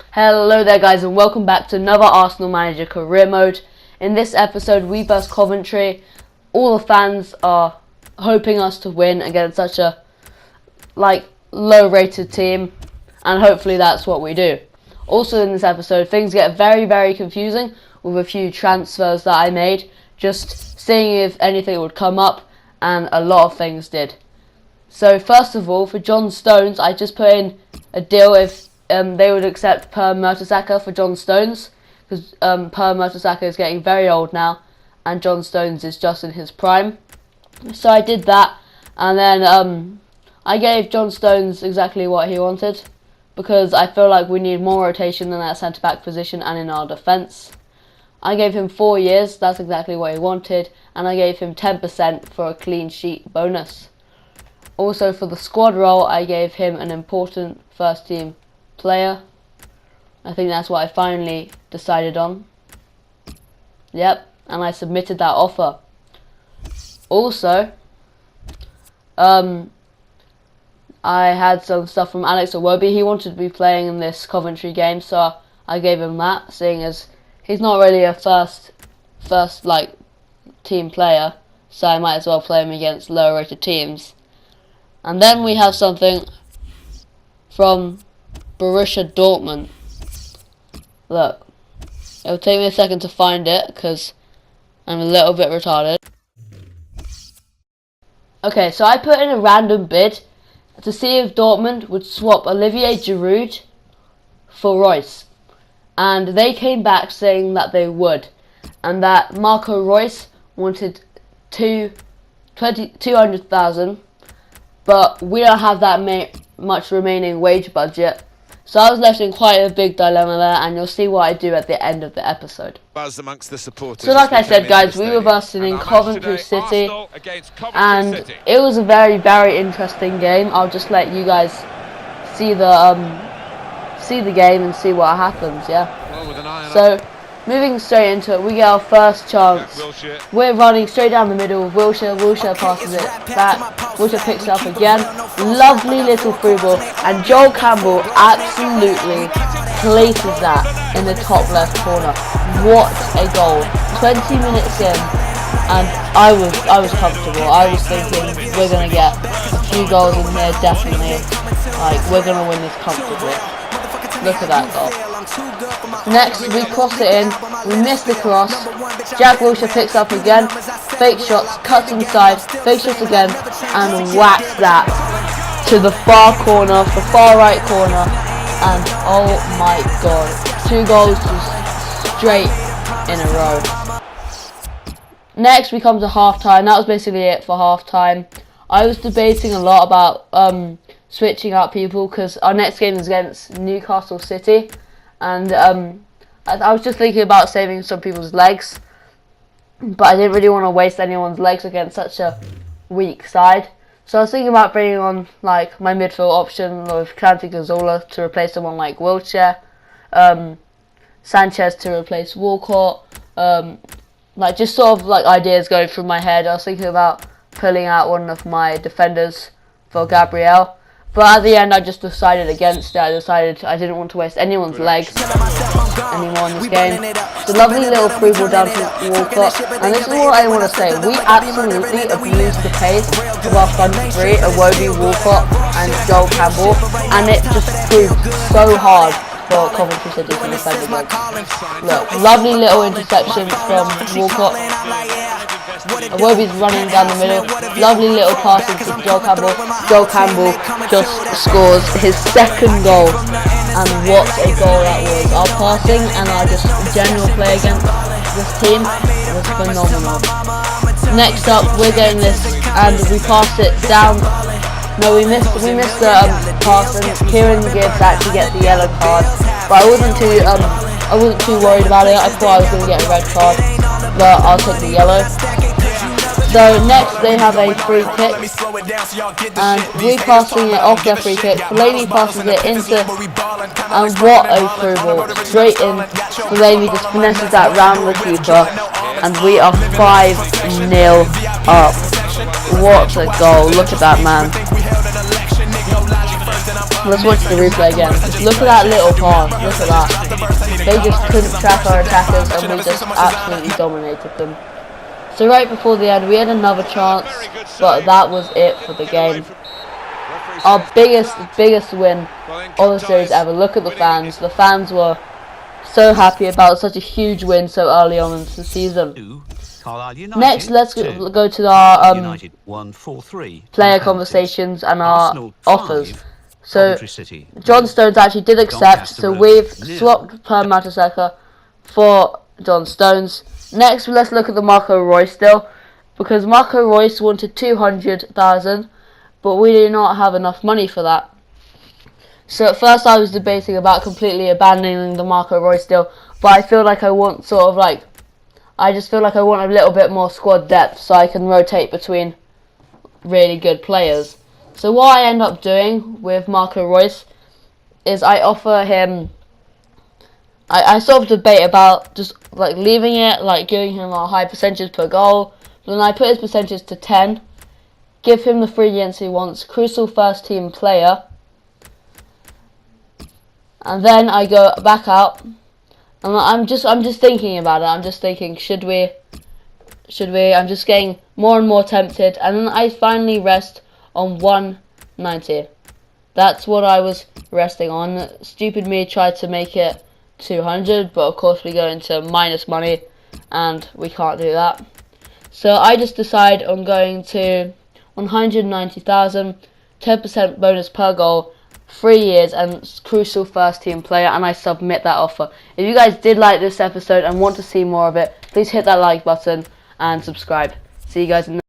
Hello there guys, and welcome back to another Arsenal Manager career mode. In this episode we versus Coventry. All the fans are hoping us to win against such a low rated team, and hopefully that's what we do. Also in this episode things get very confusing with a few transfers that I made, just seeing if anything would come up, and a lot of things did. So first of all, for John Stones, I just put in a deal if they would accept Per Mertesacker for John Stones, because Per Mertesacker is getting very old now and John Stones is just in his prime. So I did that, and then I gave John Stones exactly what he wanted, because I feel like we need more rotation in that centre back position and in our defence. I gave him 4 years, that's exactly what he wanted, and I gave him 10% for a clean sheet bonus. Also for the squad role, I gave him an important first team player. I think that's what I finally decided on. Yep, and I submitted that offer. Also, I had some stuff from Alex Iwobi. He wanted to be playing in this Coventry game, so I gave him that, seeing as he's not really a first team player, so I might as well play him against lower rated teams. And then we have something from Borussia Dortmund. Look, it'll take me a second to find it because I'm a little bit retarded. Okay, so I put in a random bid to see if Dortmund would swap Olivier Giroud for Royce, and they came back saying that they would, and that Marco Royce wanted 200,000, but we don't have that much remaining wage budget. So I was left in quite a big dilemma there, and you'll see what I do at the end of the episode. Buzz amongst the supporters. So like I said guys, we were versing Coventry City, and it was a very interesting game. I'll just let you guys see the game and see what happens, yeah. So moving straight into it, we get our first chance. We're running straight down the middle with Wilshere. Wilshere passes it back. Wilshere picks it up again. Lovely little through ball, and Joel Campbell absolutely places that in the top left corner. What a goal! 20 minutes in, and I was comfortable. I was thinking we're gonna get a few goals in here, definitely. We're gonna win this comfortably. Look at that goal. Next, we cross it in. We miss the cross. Jack Wilshere picks up again. Fake shots, cuts inside. Fake shots again, and whacks that to the far corner, the far right corner. And oh my god, 2 goals just straight in a row. Next, we come to half time. That was basically it for half time. I was debating a lot about switching out people, because our next game is against Newcastle City, and I was just thinking about saving some people's legs, but I didn't really want to waste anyone's legs against such a weak side. So I was thinking about bringing on my midfield option with Santi Cazorla to replace someone like Wilshere, Sanchez to replace Walcott, just sort of ideas going through my head. I was thinking about pulling out one of my defenders for Gabriel, but at the end I just decided against it. I decided I didn't want to waste anyone's legs anymore in this game. It's a lovely little free ball down to Walcott, and this is what I want to say. We absolutely abused the pace of our front three, Iwobi, Walcott and Joel Campbell, and it just proved so hard for Coventry City to defend against. Look, lovely little interception from Walcott. Iwobi's running down the middle. Lovely little pass into Joel Campbell. Joel Campbell just scores his second goal, and what a goal that was. Our passing and our just general play against this team was phenomenal. Next up, we're getting this, and we pass it down. No, we missed the pass, and Kieran Gibbs actually gets the yellow card, but I wasn't too worried about it. I thought I was going to get a red card, but I'll take the yellow. So next they have a free kick, and we passing it off their free kick. Fellaini passes it into, and what a through ball, straight in. Fellaini just finesses that round the keeper, and we are 5-0 up. What a goal, look at that man. Let's watch the replay again. Just look at that little pass. Look at that. They just couldn't track our attackers, and we just absolutely dominated them. So right before the end, we had another chance, but that was it for the game. Our biggest win of the series ever. Look at the fans. The fans were so happy about such a huge win so early on in the season. Next, let's go to our player conversations and our offers. So, John Stones actually did accept, so we've swapped Per Mertesacker for John Stones. Next, let's look at the Marco Reus deal, because Marco Reus wanted 200,000, but we did not have enough money for that. So at first I was debating about completely abandoning the Marco Reus deal, but I feel like I want I just feel like I want a little bit more squad depth so I can rotate between really good players. So what I end up doing with Marco Reus is I offer him, I sort of debate about just like leaving it, like giving him a high percentage per goal, then I put his percentage to 10, give him the free agents he wants, crucial first team player, and then I go back out. And I'm just thinking about it. I'm just thinking, should we? I'm just getting more and more tempted, and then I finally rest on 190. That's what I was resting on. Stupid me tried to make it 200, but of course we go into minus money, and we can't do that. So I just decide on going to 190,000, 10% bonus per goal, 3 years, and crucial first team player, and I submit that offer. If you guys did like this episode and want to see more of it, please hit that like button and subscribe. See you guys in the